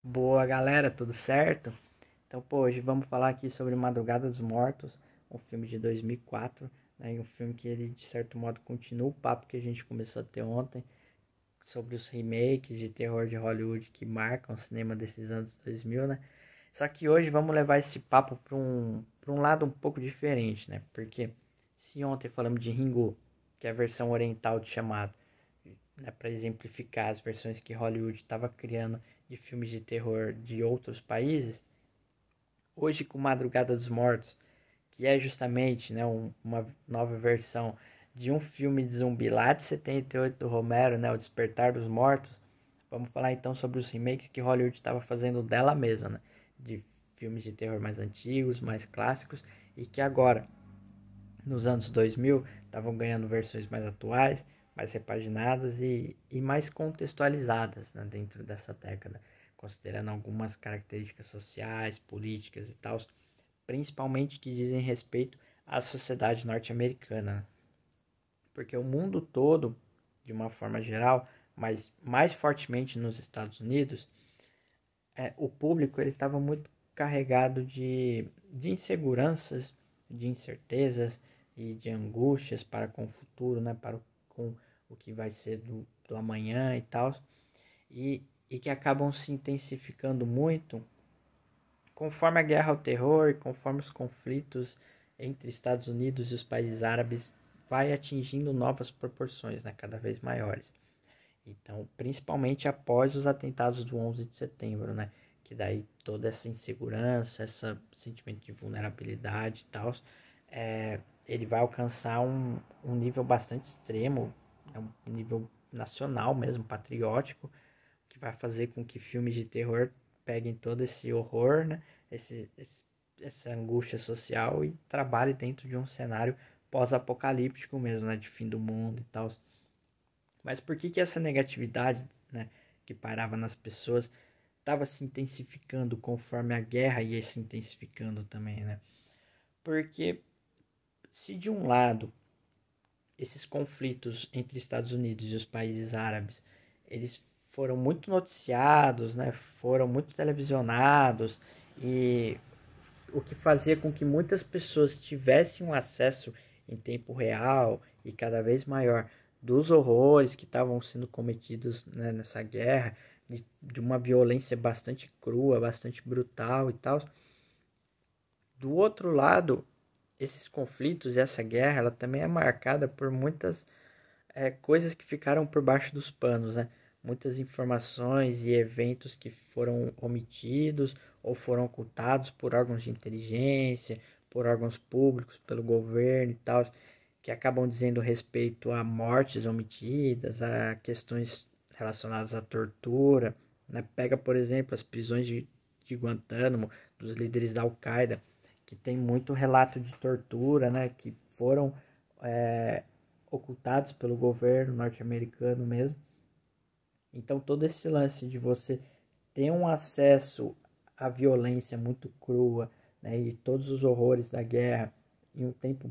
Boa galera, tudo certo? Então, hoje vamos falar aqui sobre Madrugada dos Mortos, um filme de 2004, né? E um filme que ele, de certo modo, continua o papo que a gente começou a ter ontem sobre os remakes de terror de Hollywood que marcam o cinema desses anos 2000, né? Só que hoje vamos levar esse papo para um lado um pouco diferente, né? Porque se ontem falamos de Ringu, que é a versão oriental de Chamado, né, para exemplificar as versões que Hollywood estava criando de filmes de terror de outros países, hoje com Madrugada dos Mortos, que é justamente, né, uma nova versão de um filme de zumbi lá de 78 do Romero, né, O Despertar dos Mortos. Vamos falar então sobre os remakes que Hollywood estava fazendo dela mesma, né, de filmes de terror mais antigos, mais clássicos, e que agora, nos anos 2000, estavam ganhando versões mais atuais, mais repaginadas e mais contextualizadas, né, dentro dessa década, considerando algumas características sociais, políticas e tal, principalmente que dizem respeito à sociedade norte-americana. Porque o mundo todo, de uma forma geral, mas mais fortemente nos Estados Unidos, o público ele estava muito carregado de inseguranças, de incertezas e de angústias para com o futuro, né, com o que vai ser do amanhã e tal, e que acabam se intensificando muito conforme a guerra ao terror e conforme os conflitos entre Estados Unidos e os países árabes vai atingindo novas proporções, né, cada vez maiores. Então, principalmente após os atentados do 11 de setembro, né? Que daí toda essa insegurança, esse sentimento de vulnerabilidade e tal, ele vai alcançar um nível bastante extremo, um nível nacional mesmo, patriótico, que vai fazer com que filmes de terror peguem todo esse horror, né? Essa angústia social e trabalhem dentro de um cenário pós-apocalíptico mesmo, né? De fim do mundo e tal. Mas por que essa negatividade, né, que pairava nas pessoas estava se intensificando conforme a guerra ia se intensificando também, né? Porque se de um lado esses conflitos entre Estados Unidos e os países árabes, eles foram muito noticiados, né? Foram muito televisionados e o que fazia com que muitas pessoas tivessem um acesso em tempo real e cada vez maior dos horrores que estavam sendo cometidos, né, nessa guerra, de uma violência bastante crua, bastante brutal e tal. Do outro lado, esses conflitos e essa guerra, ela também é marcada por muitas coisas que ficaram por baixo dos panos, né? Muitas informações e eventos que foram omitidos ou foram ocultados por órgãos de inteligência, por órgãos públicos, pelo governo e tal, que acabam dizendo respeito a mortes omitidas, a questões relacionadas à tortura, né? Pega, por exemplo, as prisões de Guantánamo, dos líderes da Al-Qaeda, que tem muito relato de tortura, né? Que foram é, ocultados pelo governo norte-americano mesmo. Então todo esse lance de você ter um acesso à violência muito crua, né, e todos os horrores da guerra em um tempo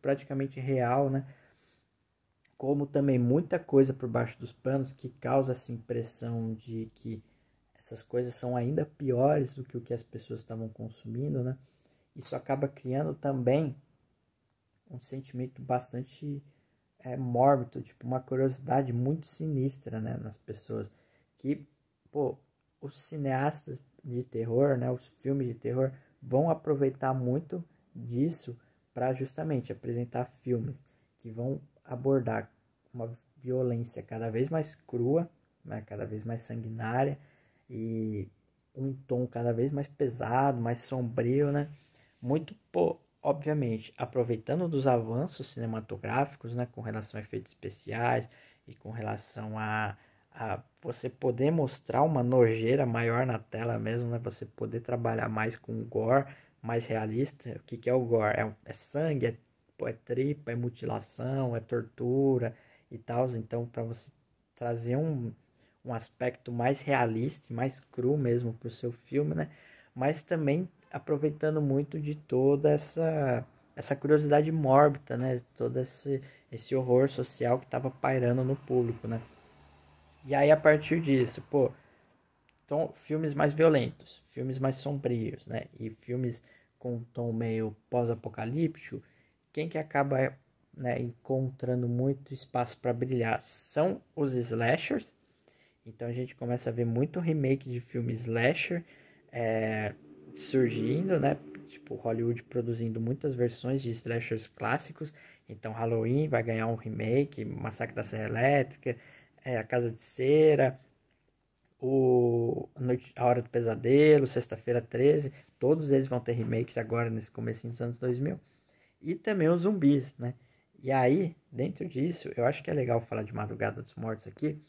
praticamente real, né, como também muita coisa por baixo dos panos que causa essa impressão de que essas coisas são ainda piores do que o que as pessoas estavam consumindo, né? Isso acaba criando também um sentimento bastante mórbido, tipo uma curiosidade muito sinistra, né, nas pessoas. Que, pô, os cineastas de terror, né, os filmes de terror vão aproveitar muito disso para justamente apresentar filmes que vão abordar uma violência cada vez mais crua, né, cada vez mais sanguinária e um tom cada vez mais pesado, mais sombrio, né? Muito, pô, obviamente, aproveitando dos avanços cinematográficos, né, com relação a efeitos especiais e com relação a você poder mostrar uma nojeira maior na tela mesmo, né, você poder trabalhar mais com gore, mais realista. O que é o gore? É sangue, pô, é tripa, é mutilação, é tortura e tal. Então, para você trazer um aspecto mais realista, mais cru mesmo para o seu filme, né? Mas também aproveitando muito de toda essa curiosidade mórbida, né? Todo esse horror social que estava pairando no público, né? E aí a partir disso, pô, filmes mais violentos, filmes mais sombrios, né? E filmes com um tom meio pós-apocalíptico, quem que acaba, né, encontrando muito espaço para brilhar são os slashers. Então a gente começa a ver muito remake de filmes slasher surgindo, né? Tipo, Hollywood produzindo muitas versões de slashers clássicos. Então Halloween vai ganhar um remake, Massacre da Serra Elétrica, A Casa de Cera, A Hora do Pesadelo, Sexta-feira 13, todos eles vão ter remakes agora nesse começo dos anos 2000. E também os zumbis, né? E aí, dentro disso, eu acho que é legal falar de Madrugada dos Mortos aqui,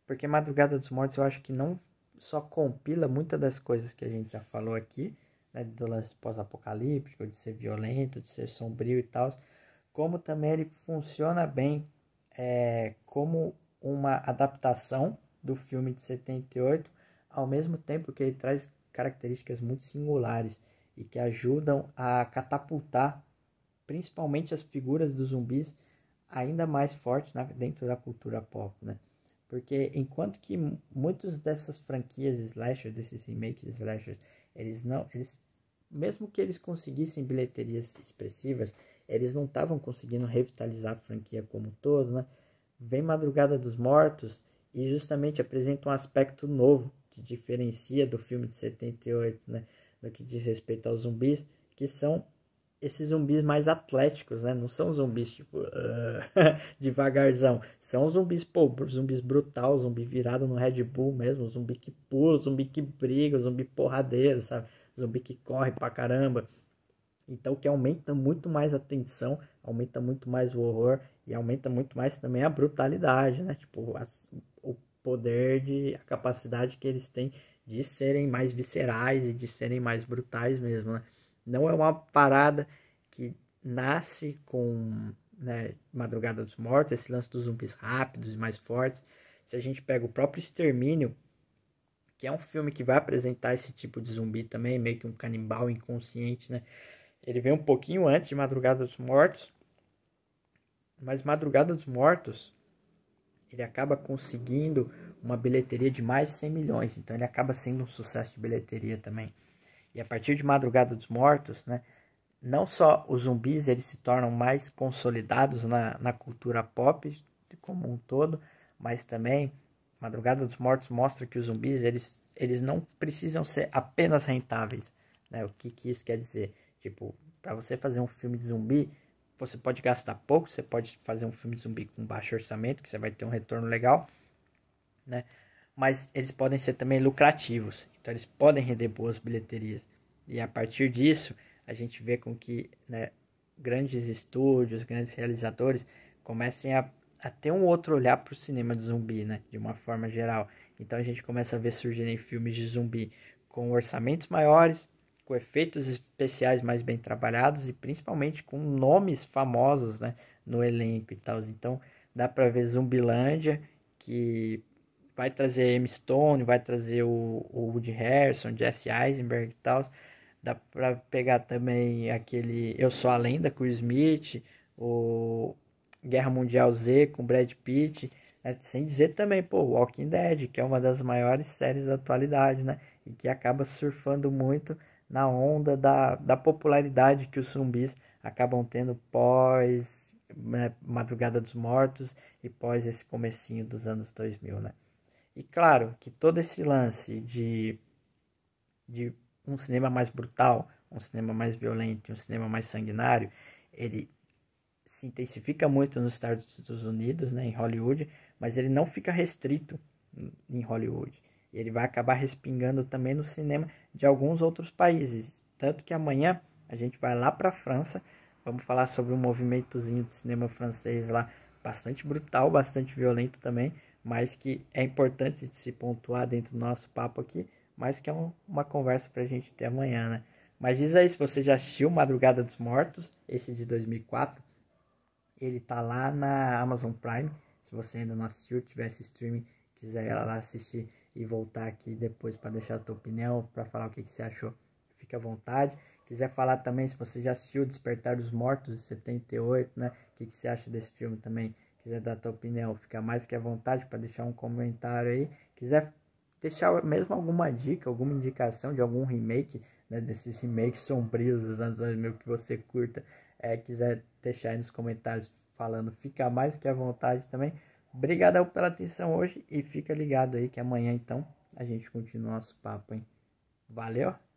porque Madrugada dos Mortos eu acho que não só compila muitas das coisas que a gente já falou aqui, né, do lance pós-apocalíptico, de ser violento, de ser sombrio e tal, como também ele funciona bem como uma adaptação do filme de 78, ao mesmo tempo que ele traz características muito singulares e que ajudam a catapultar principalmente as figuras dos zumbis ainda mais fortes dentro da cultura pop, né? Porque enquanto que muitas dessas franquias slasher, desses remakes slashers, eles mesmo que eles conseguissem bilheterias expressivas, eles não estavam conseguindo revitalizar a franquia como um todo, né? Vem Madrugada dos Mortos e justamente apresenta um aspecto novo que diferencia do filme de 78, né? No que diz respeito aos zumbis, que são esses zumbis mais atléticos, né? Não são zumbis tipo devagarzão. São zumbis, zumbis brutal, zumbi virado no Red Bull mesmo, zumbi que pula, zumbi que briga, zumbi porradeiro, sabe? Zumbi que corre pra caramba. Então que aumenta muito mais a tensão, aumenta muito mais o horror e aumenta muito mais também a brutalidade, né? Tipo, o poder a capacidade que eles têm de serem mais viscerais e de serem mais brutais mesmo, né? Não é uma parada que nasce com, né, Madrugada dos Mortos, esse lance dos zumbis rápidos e mais fortes. Se a gente pega o próprio Extermínio, que é um filme que vai apresentar esse tipo de zumbi também, meio que um canibal inconsciente, né? Ele vem um pouquinho antes de Madrugada dos Mortos, mas Madrugada dos Mortos, ele acaba conseguindo uma bilheteria de mais de 100 milhões, então ele acaba sendo um sucesso de bilheteria também. E a partir de Madrugada dos Mortos, né, não só os zumbis eles se tornam mais consolidados na cultura pop como um todo, mas também Madrugada dos Mortos mostra que os zumbis eles não precisam ser apenas rentáveis, né? O que isso quer dizer? Tipo, para você fazer um filme de zumbi, você pode gastar pouco, você pode fazer um filme de zumbi com baixo orçamento, que você vai ter um retorno legal, né? Mas eles podem ser também lucrativos, então eles podem render boas bilheterias. E a partir disso, a gente vê com que, né, grandes estúdios, grandes realizadores comecem a ter um outro olhar para o cinema de zumbi, né, de uma forma geral. Então a gente começa a ver surgirem filmes de zumbi com orçamentos maiores, com efeitos especiais mais bem trabalhados e principalmente com nomes famosos, né, no elenco e tal. Então dá para ver Zumbilândia, que vai trazer Emma Stone, vai trazer o Woody Harrelson, Jesse Eisenberg e tal. Dá pra pegar também aquele Eu Sou a Lenda com o Smith, o Guerra Mundial Z com Brad Pitt, né? Sem dizer também, pô, Walking Dead, que é uma das maiores séries da atualidade, né? E que acaba surfando muito na onda da popularidade que os zumbis acabam tendo pós, né, Madrugada dos Mortos e pós esse comecinho dos anos 2000, né? E claro que todo esse lance de um cinema mais brutal, um cinema mais violento, um cinema mais sanguinário, ele se intensifica muito nos Estados Unidos, né, em Hollywood, mas ele não fica restrito em Hollywood. Ele vai acabar respingando também no cinema de alguns outros países. Tanto que amanhã a gente vai lá para a França, vamos falar sobre um movimentozinho de cinema francês lá, bastante brutal, bastante violento também, mas que é importante de se pontuar dentro do nosso papo aqui, mas que é uma conversa para a gente ter amanhã, né? Mas diz aí se você já assistiu Madrugada dos Mortos, esse de 2004, ele tá lá na Amazon Prime, se você ainda não assistiu, tiver esse streaming, quiser ir lá assistir e voltar aqui depois para deixar a tua opinião, para falar o que você achou, fica à vontade. Quiser falar também se você já assistiu Despertar dos Mortos de 78, né? O que você acha desse filme também, quiser dar a tua opinião, fica mais que à vontade para deixar um comentário aí. Quiser deixar mesmo alguma dica, alguma indicação de algum remake, né, desses remakes sombrios dos anos 2000 que você curta, quiser deixar aí nos comentários falando, fica mais que à vontade também. Obrigadão pela atenção hoje e fica ligado aí que amanhã então a gente continua nosso papo, hein? Valeu!